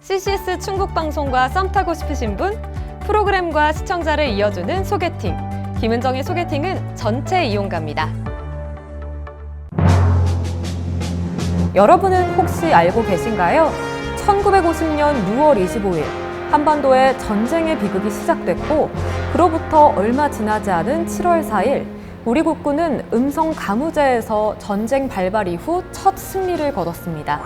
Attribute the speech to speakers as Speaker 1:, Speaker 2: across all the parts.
Speaker 1: CCS 충북방송과 썸 타고 싶으신 분, 프로그램과 시청자를 이어주는 소개팅. 김은정의 소개팅은 전체 이용가입니다. 여러분은 혹시 알고 계신가요? 1950년 6월 25일 한반도에 전쟁의 비극이 시작됐고 그로부터 얼마 지나지 않은 7월 4일 우리 국군은 음성 가무제에서 전쟁 발발 이후 첫 승리를 거뒀습니다.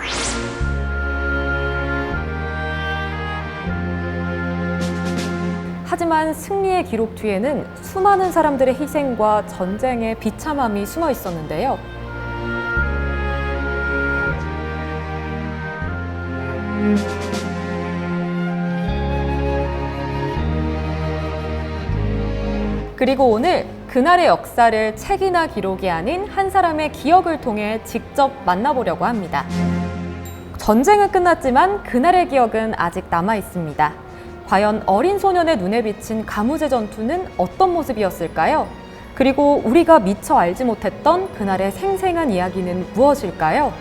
Speaker 1: 하지만 승리의 기록 뒤에는 수많은 사람들의 희생과 전쟁의 비참함이 숨어 있었는데요. 그리고 오늘 그날의 역사를 책이나 기록이 아닌 한 사람의 기억을 통해 직접 만나보려고 합니다. 전쟁은 끝났지만 그날의 기억은 아직 남아 있습니다. 과연 어린 소년의 눈에 비친 가무제 전투는 어떤 모습이었을까요? 그리고 우리가 미처 알지 못했던 그날의 생생한 이야기는 무엇일까요?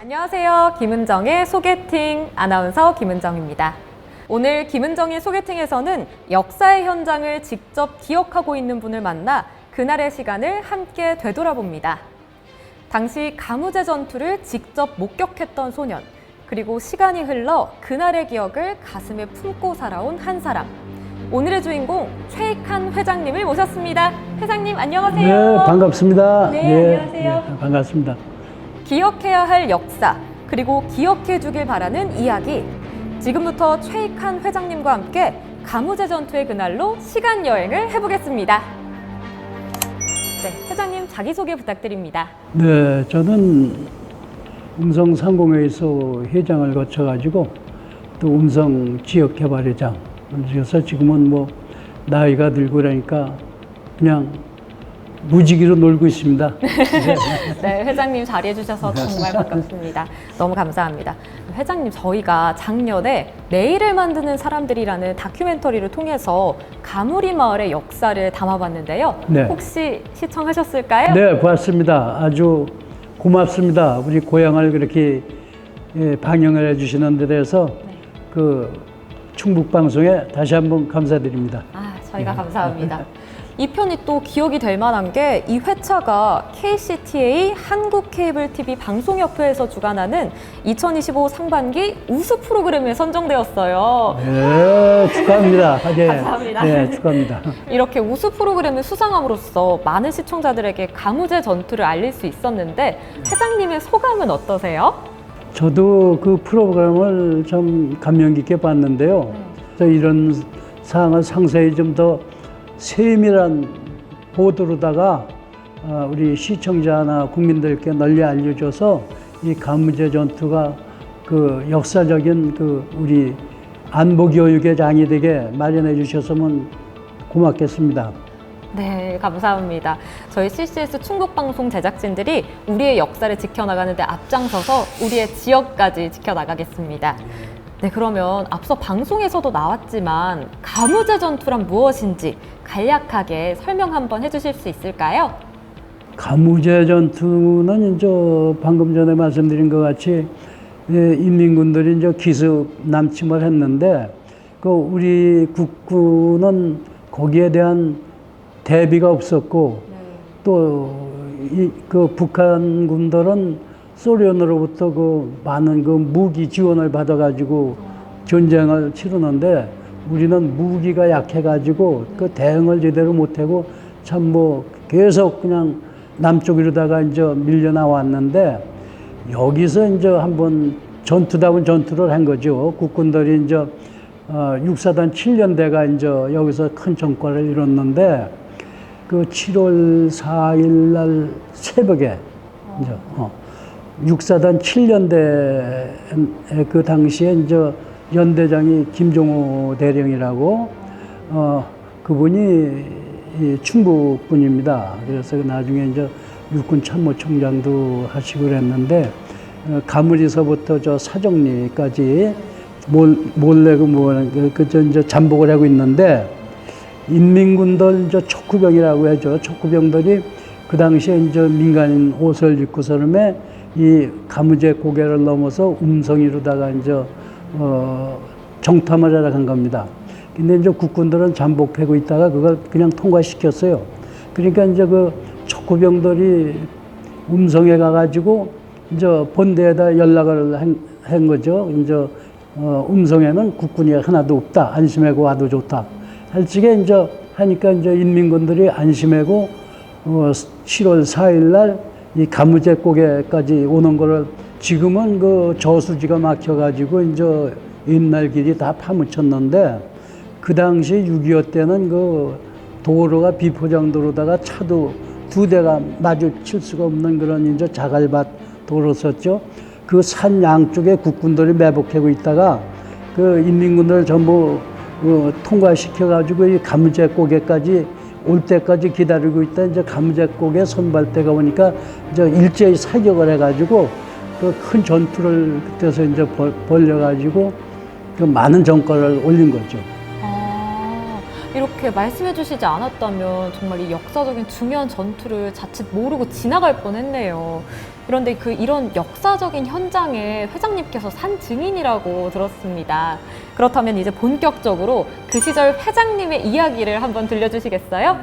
Speaker 1: 안녕하세요. 김은정의 소개팅 아나운서 김은정입니다. 오늘 김은정의 소개팅에서는 역사의 현장을 직접 기억하고 있는 분을 만나 그날의 시간을 함께 되돌아봅니다. 당시 가무제 전투를 직접 목격했던 소년, 그리고 시간이 흘러 그날의 기억을 가슴에 품고 살아온 한 사람. 오늘의 주인공 최익한 회장님을 모셨습니다. 회장님 안녕하세요.
Speaker 2: 네, 반갑습니다.
Speaker 1: 네, 안녕하세요.
Speaker 2: 네, 반갑습니다.
Speaker 1: 기억해야 할 역사, 그리고 기억해 주길 바라는 이야기. 지금부터 최익한 회장님과 함께 가무제 전투의 그날로 시간 여행을 해보겠습니다. 네, 회장님 자기소개 부탁드립니다.
Speaker 2: 네, 저는 음성 상공회의소 회장을 거쳐가지고 또 음성 지역개발회장. 그래서 지금은 뭐 나이가 들고 그러니까 그냥 무지개로 놀고 있습니다.
Speaker 1: 네, 회장님 자리해 주셔서 정말 반갑습니다. 너무 감사합니다. 회장님, 저희가 작년에 내일을 만드는 사람들이라는 다큐멘터리를 통해서 가무리 마을의 역사를 담아봤는데요.
Speaker 2: 네.
Speaker 1: 혹시 시청하셨을까요?
Speaker 2: 네, 고맙습니다. 아주 고맙습니다. 우리 고향을 그렇게 방영을 해주시는 데 대해서 그 충북방송에 다시 한번 감사드립니다.
Speaker 1: 저희가 감사합니다. 이 편이 또 기억이 될 만한 게 이 회차가 KCTA 한국케이블TV 방송협회에서 주관하는 2025 상반기 우수 프로그램에 선정되었어요.
Speaker 2: 네, 축하합니다. 네,
Speaker 1: 감사합니다.
Speaker 2: 네, 축하합니다.
Speaker 1: 이렇게 우수 프로그램을 수상함으로써 많은 시청자들에게 가무제 전투를 알릴 수 있었는데 회장님의 소감은 어떠세요?
Speaker 2: 저도 그 프로그램을 좀 감명 깊게 봤는데요. 이런 사항을 상세히 좀 더 세밀한 보도로다가 우리 시청자나 국민들께 널리 알려줘서 이 가무제 전투가 그 역사적인 그 우리 안보 교육의 장이 되게 마련해 주셨으면 고맙겠습니다.
Speaker 1: 네, 감사합니다. 저희 CCS 충북방송 제작진들이 우리의 역사를 지켜나가는 데 앞장서서 우리의 지역까지 지켜나가겠습니다. 네, 그러면 앞서 방송에서도 나왔지만 가무제 전투란 무엇인지 간략하게 설명 한번 해주실 수 있을까요?
Speaker 2: 가무제 전투는 이제 방금 전에 말씀드린 것 같이 인민군들이 이제 기습 남침을 했는데 그 우리 국군은 거기에 대한 대비가 없었고 또 그 북한 군들은 소련으로부터 그 많은 그 무기 지원을 받아가지고 전쟁을 치르는데 우리는 무기가 약해가지고 그 대응을 제대로 못하고 참 뭐 계속 그냥 남쪽으로다가 이제 밀려 나왔는데 여기서 이제 한번 전투다운 전투를 한 거죠. 국군들이 이제 육사단 7년대가 이제 여기서 큰 전과를 이뤘는데 그 7월 4일 날 새벽에 이제 육사단 7년대 그 당시에 이제 연대장이 김종호 대령이라고 그분이 충북 분입니다. 그래서 나중에 이제 육군 참모총장도 하시고 그랬는데 가물이서부터 저 사정리까지 몰래 이제 잠복을 하고 있는데, 인민군들 이제 촉구병이라고 하죠. 촉구병들이 그 당시에 이제 민간인 옷을 입고서름에 이 가무제 고개를 넘어서 음성이로다가 이제 정탐을 하러 간 겁니다. 근데 이제 국군들은 잠복하고 있다가 그걸 그냥 통과시켰어요. 그러니까 이제 그 촉구병들이 음성에 가가지고 이제 본대에다 연락을 한 거죠. 이제 음성에는 국군이 하나도 없다. 안심하고 와도 좋다. 할 적에 이제 하니까 이제 인민군들이 안심하고 7월 4일 날 이 가무제 고개까지 오는 거를, 지금은 그 저수지가 막혀가지고 이제 옛날 길이 다 파묻혔는데, 그 당시 6.25 때는 그 도로가 비포장도로다가 차도 두 대가 마주칠 수가 없는 그런 이제 자갈밭 도로였죠. 그 산 양쪽에 국군들이 매복하고 있다가 그 인민군들 전부 통과시켜가지고 이 가무제 고개까지 올 때까지 기다리고 있다. 이제 가무제 고개 선발대가 오니까 이제 일제히 사격을 해가지고 그 큰 전투를 그때서 이제 벌려가지고 그 많은 정권을 올린 거죠.
Speaker 1: 이렇게 말씀해 주시지 않았다면 정말 이 역사적인 중요한 전투를 자칫 모르고 지나갈 뻔했네요. 그런데 이런 역사적인 현장에 회장님께서 산 증인이라고 들었습니다. 그렇다면 이제 본격적으로 그 시절 회장님의 이야기를 한번 들려주시겠어요?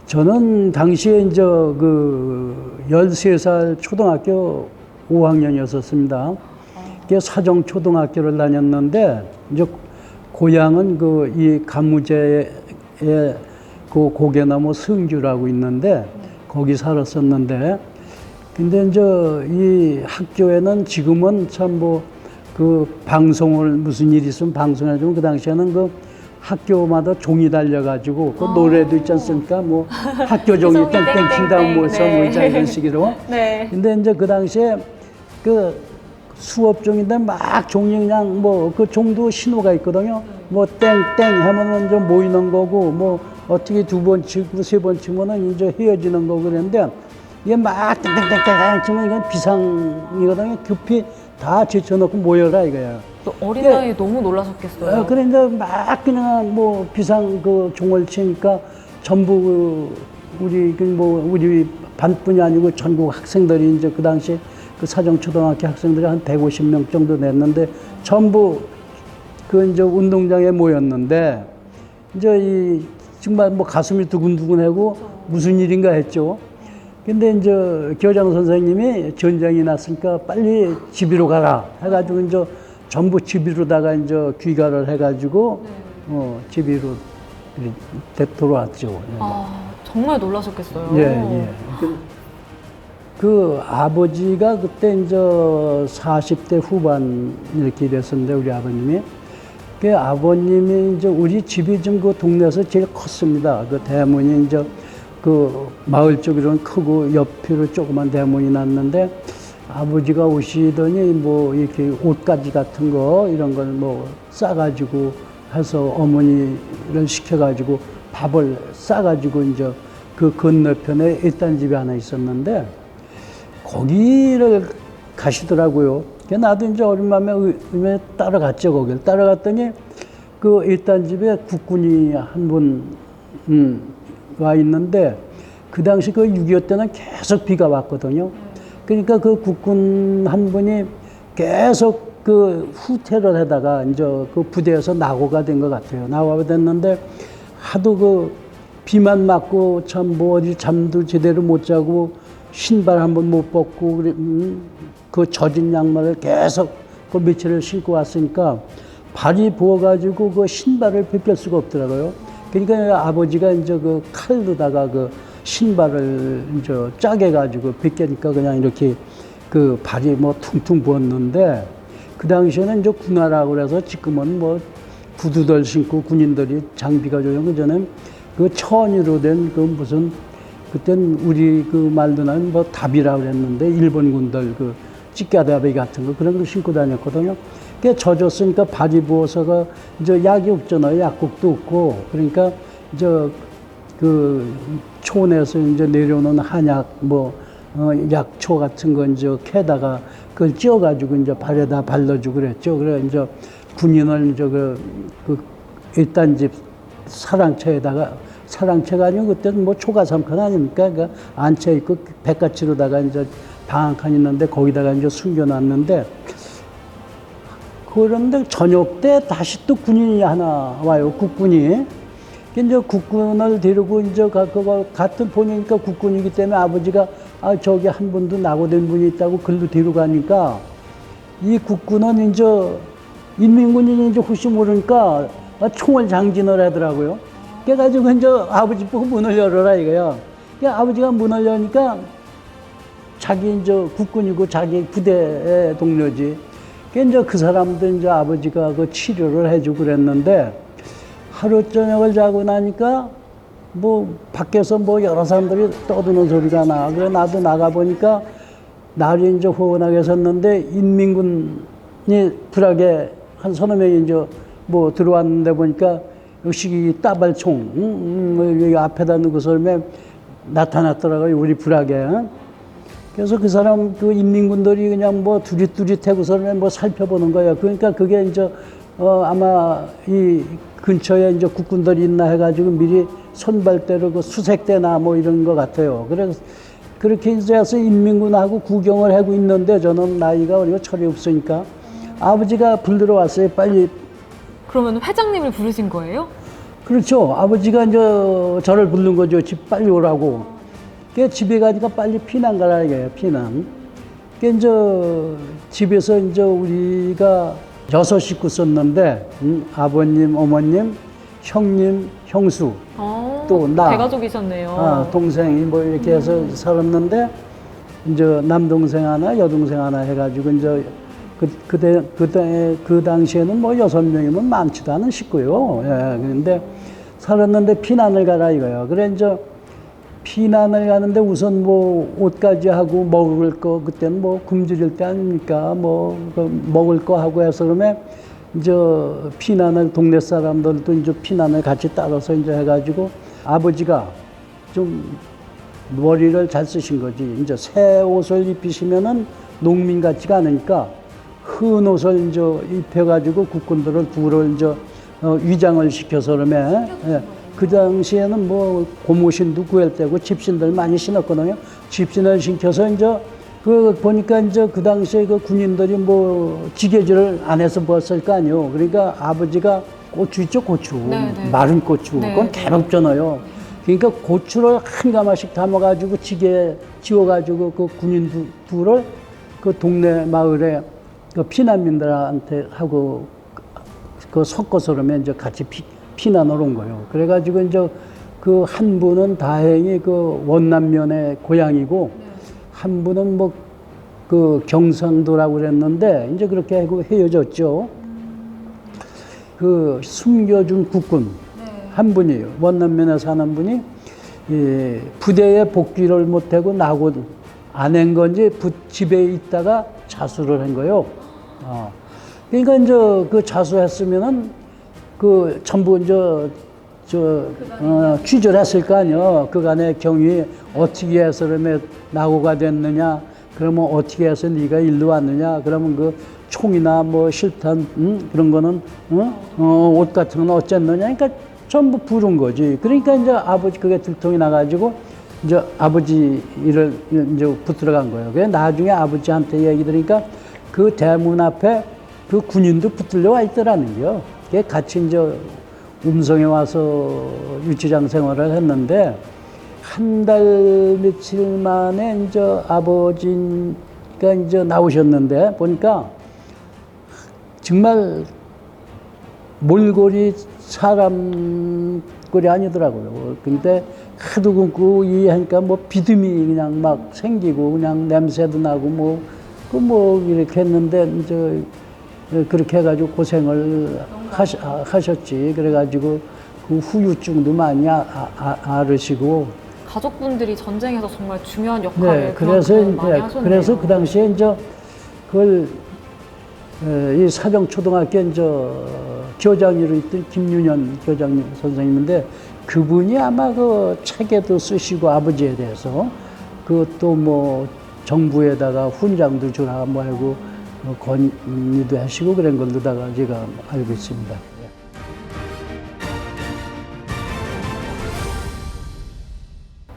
Speaker 2: 저는 당시에 이제 그 13살 초등학교 5학년이었습니다. 사정 초등학교를 다녔는데, 이제 고향은 그 이 가무제에 그 고개나무 성주라고 있는데 거기 살았었는데, 근데 이제 이 학교에는 지금은 참 뭐 그 방송을 무슨 일이 있으면 방송해주면, 그 당시에는 그 학교마다 종이 달려가지고 그 노래도 있지 않습니까? 뭐 학교 종이 땡땡 친다 뭐서 뭐 이런 식으로. 네. 근데 이제 그 당시에 그 수업 종인데 막 종이 그냥 뭐 그 종도 신호가 있거든요. 뭐 땡땡 하면은 좀 모이는 거고, 뭐 어떻게 두 번 치고 세 번 치면은 이제 헤어지는 거고 그랬는데, 이게 막 땡땡땡땡 치면 이건 비상이거든요. 급히 다 제쳐놓고 모여라 이거야.
Speaker 1: 또 어린 나이에 너무 놀라셨겠어요.
Speaker 2: 그래 이제 막 그냥 뭐 비상 그 종을 치니까 전부 우리 반뿐이 아니고 전국 학생들이 이제 그 당시 그 사정초등학교 학생들이 한 150명 정도 됐는데 전부 그 이제 운동장에 모였는데, 이제 이 정말 뭐 가슴이 두근두근하고 무슨 일인가 했죠. 근데 이제 교장 선생님이 전쟁이 났으니까 빨리 집으로 가라 해가지고 이제 전부 집으로다가 이제 귀가를 해가지고 집으로 돌아왔죠.
Speaker 1: 정말 놀라셨겠어요.
Speaker 2: 예. 그 아버지가 그때 이제 40대 후반 이렇게 됐었는데, 우리 아버님이. 그 아버님이 이제 우리 집이 좀 그 동네에서 제일 컸습니다. 그 대문이 이제 그 마을 쪽으로는 크고 옆으로 조그만 대문이 났는데, 아버지가 오시더니 뭐 이렇게 옷가지 같은 거 이런 걸 뭐 싸가지고 해서 어머니를 시켜가지고 밥을 싸가지고 이제 그 건너편에 일단 집이 하나 있었는데 거기를 가시더라고요. 나도 이제 어린 마음에 따라갔죠. 거기를 따라갔더니 그 일단 집에 국군이 한 분 와 있는데, 그 당시 그 6.25 때는 계속 비가 왔거든요. 그러니까 그 국군 한 분이 계속 그 후퇴를 하다가 이제 그 부대에서 낙오가 된 것 같아요. 낙오가 됐는데 하도 그 비만 맞고 참 뭐 어디 잠도 제대로 못 자고 신발 한번 못 벗고 그 젖은 양말을 계속 그 며칠을 신고 왔으니까 발이 부어가지고 그 신발을 벗길 수가 없더라고요. 그러니까 아버지가 이제 그 칼로다가 그 신발을 이제 짜게 가지고 벗기니까 그냥 이렇게 그 발이 뭐 퉁퉁 부었는데, 그 당시에는 이제 군화라고 그래서 지금은 뭐 구두들 신고 군인들이 장비가 좋은 그 전에 그 천으로 된 그 무슨 그땐 우리 그 말로는 뭐 답이라고 그랬는데 일본 군들 그 찌까다비 같은 거 그런 거 신고 다녔거든요. 그게 젖었으니까 발이 부어서가 이제 약이 없잖아요. 약국도 없고. 그러니까 이제 그 촌에서 이제 내려오는 한약 뭐 약초 같은 거 이제 캐다가 그걸 찧어가지고 이제 발에다 발라주고 그랬죠. 그래 이제 군인을 이제 그 일단집 사랑채가 아니고 그때는 뭐 초가삼칸 아닙니까? 그러니까 안채 있고 백가치로다가 이제 방 한 칸 있는데 거기다가 이제 숨겨놨는데 그런데 저녁 때 다시 또 군인이 하나 와요. 국군이. 이제 국군을 데리고 이제 그거 같은 보니까 국군이기 때문에 아버지가 저기 한 분도 낙오된 분이 있다고 글로 데리고 가니까 이 국군은 이제 인민군인이 이제 혹시 모르니까 총을 장진을 하더라고요. 그래가지고 이제 아버지 보고 문을 열어라 이거야. 그러니까 아버지가 문을 여니까 자기 이제 국군이고 자기 부대의 동료지. 그러니까 이제 그 사람도 이제 아버지가 그 치료를 해주고 그랬는데 하루 저녁을 자고 나니까 뭐 밖에서 뭐 여러 사람들이 떠드는 소리가 나. 그래 나도 나가 보니까 날이 이제 호원하게 섰는데 인민군이 불하게 한 서너 명이 이제 뭐 들어왔는데 보니까 역시 따발총 여기 앞에다 놓고 설매 나타났더라고요. 우리 불하게. 그래서 그 사람 그 인민군들이 그냥 뭐 두릿두릿하고 설매 뭐 살펴보는 거예요. 그러니까 그게 이제 아마 이 근처에 이제 국군들이 있나 해가지고 미리 손발대로 그 수색대나 뭐 이런 것 같아요. 그래서 그렇게 이제 해서 인민군하고 구경을 하고 있는데 저는 나이가 어리고 철이 없으니까 아버지가 불러 왔어요. 빨리.
Speaker 1: 그러면 회장님을 부르신 거예요?
Speaker 2: 그렇죠. 아버지가 이제 저를 부른 거죠. 집 빨리 오라고. 그 집에 가니까 빨리 피난 가라 이거예요. 피난. 그 이제 집에서 이제 우리가 6 식구 썼는데 아버님, 어머님, 형님, 형수, 또 나,
Speaker 1: 대가족이셨네요.
Speaker 2: 동생이 뭐 이렇게 해서 살았는데 이제 남동생 하나, 여동생 하나 해가지고 이제 그 당시에는 뭐 6명이면 많지도 않은 식구요. 예, 그런데 살았는데 피난을 가라 이거예요. 그래 이제 피난을 가는데 우선 뭐 옷까지 하고 먹을 거 그때는 뭐 굶주릴 때 아닙니까? 뭐 먹을 거 하고 해서 그러면 이제 피난을 동네 사람들도 이제 피난을 같이 따라서 이제 해가지고 아버지가 좀 머리를 잘 쓰신 거지. 이제 새 옷을 입히시면은 농민 같지가 않으니까 큰 옷을 이제 입혀가지고 국군들을 둘을 이제 위장을 시켜서 그러면. 예. 그 당시에는 뭐 고무신도 구할 때고 집신들 많이 신었거든요. 집신을 신겨서 이제 그 보니까 이제 그 당시에 그 군인들이 뭐 지게질을 안 해서 벗을 거 아니에요. 그러니까 아버지가 고추 있죠, 고추.
Speaker 1: 네네.
Speaker 2: 마른 고추.
Speaker 1: 네,
Speaker 2: 그건
Speaker 1: 네.
Speaker 2: 괴롭잖아요. 그러니까 고추를 한 가마씩 담아가지고 지게 지워가지고 그 군인 둘을 그 동네 마을에 그 피난민들한테 하고 그 섞어서 그러면 이제 같이 피난을 온 거예요. 그래가지고 이제 그 한 분은 다행히 그 원남면의 고향이고 한 분은 뭐 그 경상도라고 그랬는데 이제 그렇게 하고 헤어졌죠. 그 숨겨준 국군 한 분이에요. 원남면에 사는 분이 부대에 복귀를 못하고 나고 안 한 건지 집에 있다가 자수를 한 거예요. 그러니까 이제 그 자수했으면은 그 전부 이제 취조를 했을 거 아니에요. 그간의 경위 어떻게 해서 그러면 낙오가 됐느냐, 그러면 어떻게 해서 네가 일로 왔느냐, 그러면 그 총이나 뭐 실탄 그런 거는 옷 같은 건 어쨌느냐, 그러니까 전부 부른 거지. 그러니까 이제 아버지 그게 들통이 나가지고 이제 아버지 일을 이제 붙들어 간 거예요. 그래 나중에 아버지한테 얘기 들으니까 그 대문 앞에 그 군인도 붙들려 와 있더라는 거요. 그게 같이 이제 음성에 와서 유치장 생활을 했는데 한 달 며칠 만에 이제 아버지가 이제 나오셨는데 보니까 정말 몰골이 사람 꼴이 아니더라고요. 근데 하도 굶고 이하니까 뭐 비듬이 그냥 막 생기고 그냥 냄새도 나고 뭐 이렇게 했는데 이제 그렇게 해가지고 고생을 하셨지. 그래가지고 그 후유증도 많이 앓으시고.
Speaker 1: 가족분들이 전쟁에서 정말 중요한 역할을
Speaker 2: 네, 그래서
Speaker 1: 많이 하셨네요.
Speaker 2: 그래서 그 당시에 이제 그걸 이 사정초등학교 이제 교장으로 있던 김윤현 교장 선생님인데 그분이 아마 그 책에도 쓰시고 아버지에 대해서 그것도 뭐 정부에다가 훈장도 주라 뭐 하고 건의도 하시고 그런 걸로다가 제가 알고 있습니다.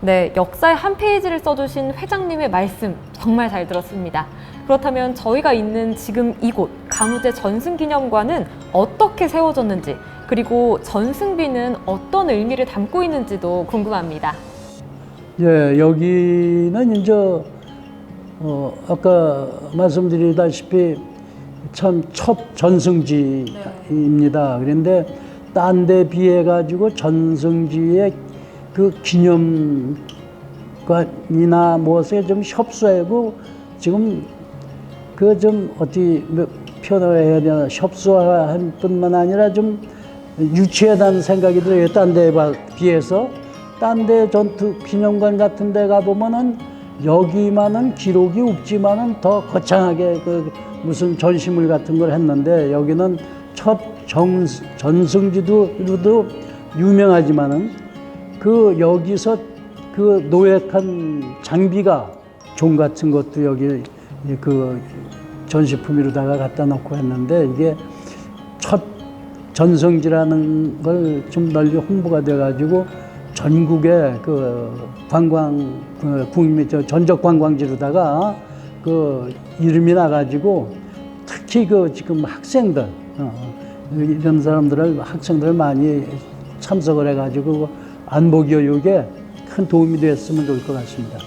Speaker 1: 네, 역사의 한 페이지를 써주신 회장님의 말씀 정말 잘 들었습니다. 그렇다면 저희가 있는 지금 이곳 가무제 전승기념관은 어떻게 세워졌는지, 그리고 전승비는 어떤 의미를 담고 있는지도 궁금합니다.
Speaker 2: 예, 여기는 이제 아까 말씀드리다시피 참 첫 전승지입니다. 그런데 딴 데 비해 가지고 전승지의 그 기념관이나 무엇에 좀 협소하고 지금 그 좀 어떻게 표현을 해야 되나, 협소한 뿐만 아니라 좀 유치하다는 생각이 들어요. 딴 데에 비해서. 딴 데 전투 기념관 같은 데 가보면은 여기만은 기록이 없지만은 더 거창하게 그 무슨 전시물 같은 걸 했는데, 여기는 첫 전승지도로도 유명하지만은 그 여기서 그 노획한 장비가 종 같은 것도 여기 그 전시품으로다가 갖다 놓고 했는데, 이게 첫 전승지라는 걸 좀 널리 홍보가 돼가지고 전국에 그 관광 국민 전적 관광지로다가 그 이름이 나가지고, 특히 그 지금 학생들 이런 사람들을 학생들 많이 참석을 해가지고 안보 교육에 큰 도움이 됐으면 좋을 것 같습니다.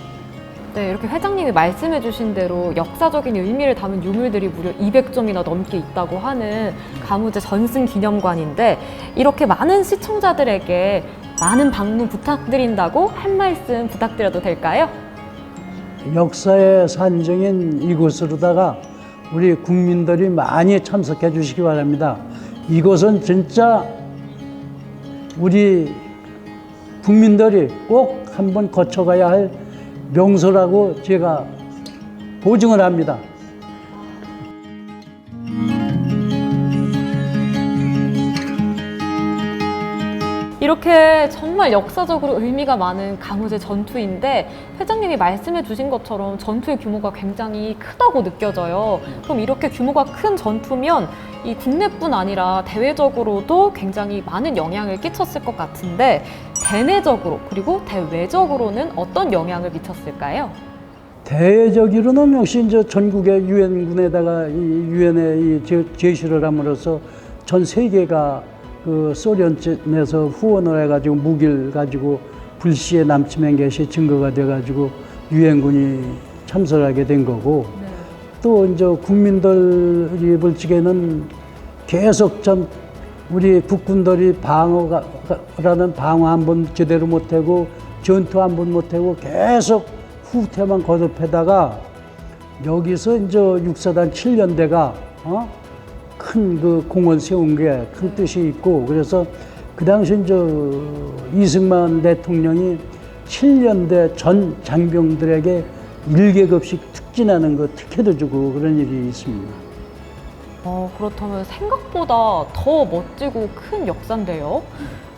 Speaker 1: 네, 이렇게 회장님이 말씀해 주신 대로 역사적인 의미를 담은 유물들이 무려 200점이나 넘게 있다고 하는 가무제 전승기념관인데, 이렇게 많은 시청자들에게 많은 방문 부탁드린다고 한 말씀 부탁드려도 될까요?
Speaker 2: 역사의 산정인 이곳으로다가 우리 국민들이 많이 참석해 주시기 바랍니다. 이곳은 진짜 우리 국민들이 꼭 한번 거쳐가야 할 명소라고 제가 보증을 합니다.
Speaker 1: 이렇게 정말 역사적으로 의미가 많은 가무제 전투인데, 회장님이 말씀해 주신 것처럼 전투의 규모가 굉장히 크다고 느껴져요. 그럼 이렇게 규모가 큰 전투면 이 국내뿐 아니라 대외적으로도 굉장히 많은 영향을 끼쳤을 것 같은데, 대내적으로 그리고 대외적으로는 어떤 영향을 미쳤을까요?
Speaker 2: 대외적으로는 역시 이제 전국의 유엔군에다가 이 유엔에 제시를 함으로써 전 세계가 그 소련에서 후원을 해가지고 무기를 가지고 불시에 남침한 것이 증거가 돼가지고 유엔군이 참석하게 된 거고,
Speaker 1: 네.
Speaker 2: 또 이제 국민들이 볼 적에는 계속 참 우리 국군들이 방어라는 방어 한 번 제대로 못하고 전투 한 번 못하고 계속 후퇴만 거듭하다가 여기서 이제 육사단 7년대가 큰 그 공을 세운 게 큰 뜻이 있고, 그래서 그 당시 이제 이승만 대통령이 7년대 전 장병들에게 1계급씩 특진하는 거 특혜도 주고 그런 일이 있습니다.
Speaker 1: 그렇다면 생각보다 더 멋지고 큰 역사인데요.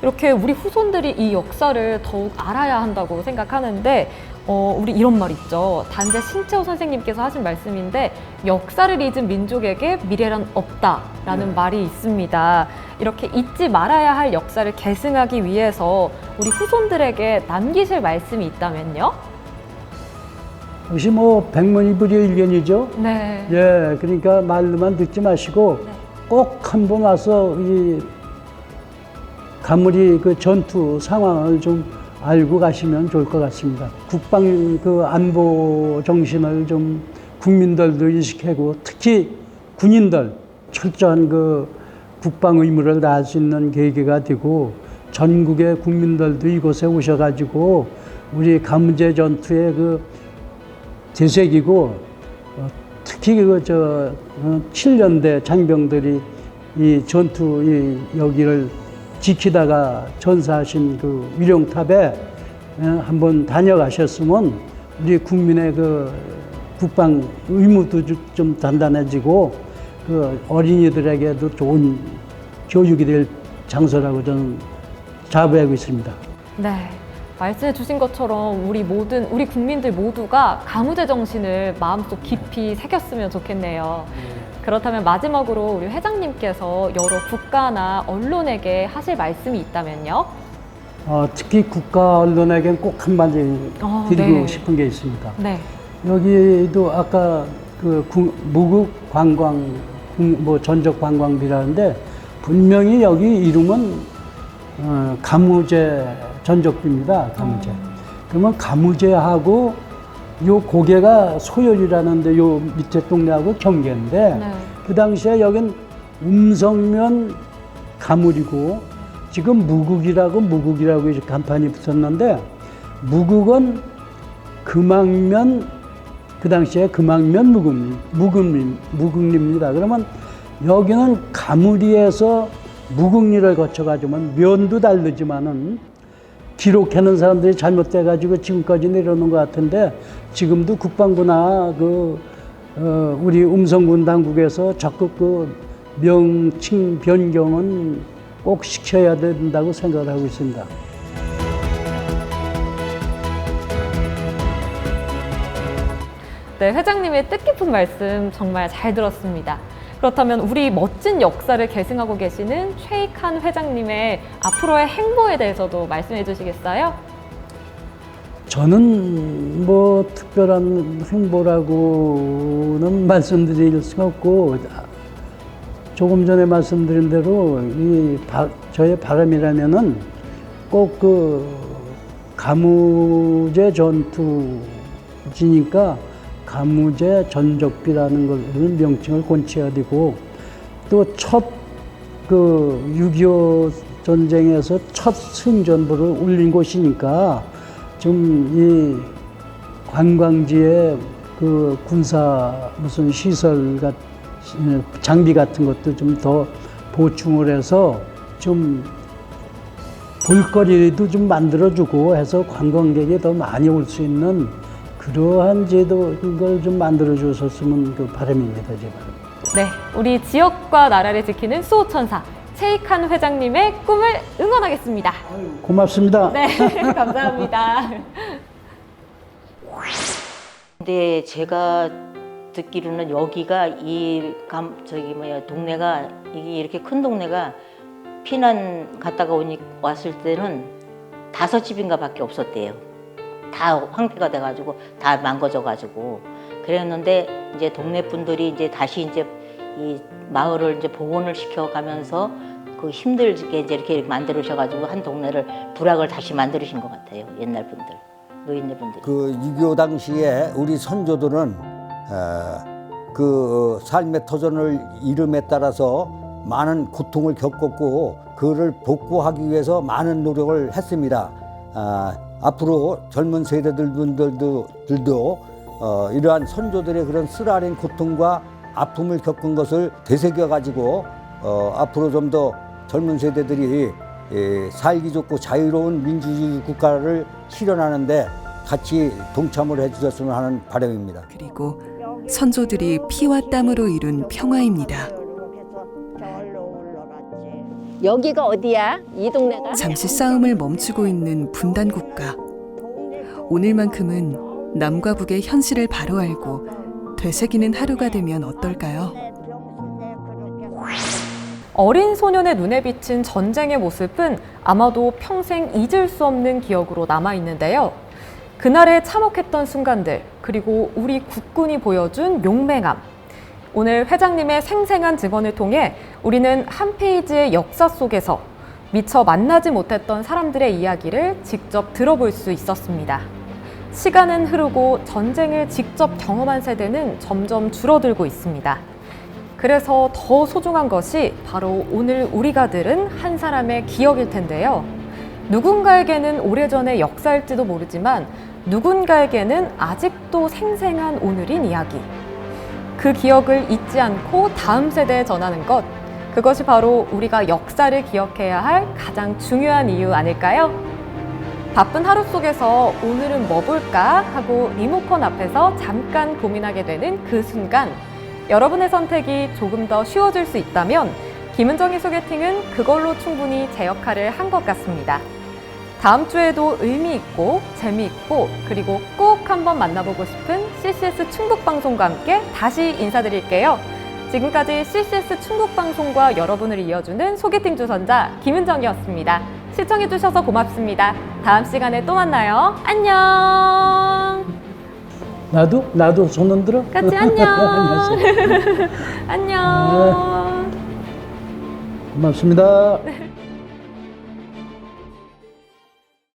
Speaker 1: 이렇게 우리 후손들이 이 역사를 더욱 알아야 한다고 생각하는데, 우리 이런 말 있죠. 단재 신채호 선생님께서 하신 말씀인데, 역사를 잊은 민족에게 미래란 없다라는 말이 있습니다. 이렇게 잊지 말아야 할 역사를 계승하기 위해서 우리 후손들에게 남기실 말씀이 있다면요?
Speaker 2: 역시 뭐 백문이불여일견이죠.
Speaker 1: 네.
Speaker 2: 예, 그러니까 말로만 듣지 마시고
Speaker 1: 네.
Speaker 2: 꼭 한번 와서 이 가물이 그 전투 상황을 좀 알고 가시면 좋을 것 같습니다. 국방 그 안보 정신을 좀 국민들도 인식하고, 특히 군인들 철저한 그 국방 의무를 다할 수 있는 계기가 되고, 전국의 국민들도 이곳에 오셔가지고 우리 가무제 전투의 그 되새기고, 특히 그 7년대 장병들이 이 전투 여기를 지키다가 전사하신 그 위령탑에 한번 다녀가셨으면 우리 국민의 그 국방 의무도 좀 단단해지고 그 어린이들에게도 좋은 교육이 될 장소라고 저는 자부하고 있습니다.
Speaker 1: 네. 말씀해 주신 것처럼 우리 국민들 모두가 가무제 정신을 마음속 깊이 새겼으면 좋겠네요. 그렇다면 마지막으로 우리 회장님께서 여러 국가나 언론에게 하실 말씀이 있다면요?
Speaker 2: 특히 국가 언론에겐 꼭 한마디 드리고
Speaker 1: 네.
Speaker 2: 싶은 게 있습니다.
Speaker 1: 네.
Speaker 2: 여기도 아까 무국 관광, 전적 관광비라는데 분명히 여기 이름은 가무제 전적비입니다. 가무제. 그러면 가무제하고 요 고개가 소열이라는데 요 밑에 동네하고 경계인데
Speaker 1: 네.
Speaker 2: 그 당시에 여긴 음성면 가물이고 지금 무국이라고 이렇게 간판이 붙었는데 무국은 금왕면 그 당시에 금왕면 무국리입니다. 그러면 여기는 가무리에서 무국리를 거쳐가지고는 면도 다르지만은 기록해놓은 사람들이 잘못돼가지고 지금까지는 이러는 것 같은데 지금도 국방부나 우리 음성군 당국에서 적극 명칭 변경은 꼭 시켜야 된다고 생각을 하고 있습니다.
Speaker 1: 네, 회장님의 뜻깊은 말씀 정말 잘 들었습니다. 그렇다면 우리 멋진 역사를 계승하고 계시는 최익한 회장님의 앞으로의 행보에 대해서도 말씀해 주시겠어요?
Speaker 2: 저는 특별한 행보라고는 말씀드릴 수가 없고 조금 전에 말씀드린 대로 저의 바람이라면은 꼭 가무제 전투지니까 가무제 전적비라는 걸 명칭을 권치해야 되고 또 첫 6.25 전쟁에서 첫 승전보를 올린 곳이니까 좀 이 관광지에 군사 무슨 시설 장비 같은 것도 좀 더 보충을 해서 좀 볼거리도 좀 만들어주고 해서 관광객이 더 많이 올 수 있는 그러한 제도 걸 좀 만들어 주셨으면 바람입니다, 제 바람.
Speaker 1: 네, 우리 지역과 나라를 지키는 수호천사 최익한 회장님의 꿈을 응원하겠습니다.
Speaker 2: 고맙습니다.
Speaker 1: 네, 감사합니다.
Speaker 3: 근데 제가 듣기로는 여기가 동네가 이게 이렇게 큰 동네가 피난 갔다가 왔을 때는 5집인가 밖에 없었대요. 다 황폐가 돼가지고 다 망가져가지고 그랬는데 이제 동네 분들이 이제 다시 이제 이 마을을 이제 복원을 시켜가면서 힘들게 이제 이렇게 만들으셔가지고 한 동네를 부락을 다시 만들으신 것 같아요. 옛날 분들, 노인네 분들이.
Speaker 4: 6.25 당시에 우리 선조들은 삶의 터전을 이름에 따라서 많은 고통을 겪었고 그를 복구하기 위해서 많은 노력을 했습니다. 앞으로 젊은 세대들도 이러한 선조들의 그런 쓰라린 고통과 아픔을 겪은 것을 되새겨 가지고 앞으로 좀 더 젊은 세대들이 살기 좋고 자유로운 민주주의 국가를 실현하는데 같이 동참을 해주셨으면 하는 바람입니다.
Speaker 5: 그리고 선조들이 피와 땀으로 이룬 평화입니다.
Speaker 3: 여기가 어디야? 이 동네가?
Speaker 5: 잠시 싸움을 멈추고 있는 분단 국가. 오늘만큼은 남과 북의 현실을 바로 알고 되새기는 하루가 되면 어떨까요?
Speaker 1: 어린 소년의 눈에 비친 전쟁의 모습은 아마도 평생 잊을 수 없는 기억으로 남아있는데요. 그날의 참혹했던 순간들, 그리고 우리 국군이 보여준 용맹함. 오늘 회장님의 생생한 증언을 통해 우리는 한 페이지의 역사 속에서 미처 만나지 못했던 사람들의 이야기를 직접 들어볼 수 있었습니다. 시간은 흐르고 전쟁을 직접 경험한 세대는 점점 줄어들고 있습니다. 그래서 더 소중한 것이 바로 오늘 우리가 들은 한 사람의 기억일 텐데요. 누군가에게는 오래전의 역사일지도 모르지만 누군가에게는 아직도 생생한 오늘인 이야기. 그 기억을 잊지 않고 다음 세대에 전하는 것, 그것이 바로 우리가 역사를 기억해야 할 가장 중요한 이유 아닐까요? 바쁜 하루 속에서 오늘은 뭐 볼까 하고 리모컨 앞에서 잠깐 고민하게 되는 그 순간, 여러분의 선택이 조금 더 쉬워질 수 있다면 김은정의 소개팅은 그걸로 충분히 제 역할을 한 것 같습니다. 다음 주에도 의미 있고 재미있고 그리고 꼭 한번 만나보고 싶은 CCS 충북방송과 함께 다시 인사드릴게요. 지금까지 CCS 충북방송과 여러분을 이어주는 소개팅 주선자 김은정이었습니다. 시청해주셔서 고맙습니다. 다음 시간에 또 만나요. 안녕.
Speaker 2: 나도 손 흔들어?
Speaker 1: 같이 안녕.
Speaker 2: 안녕하세요.
Speaker 1: 안녕.
Speaker 2: 고맙습니다.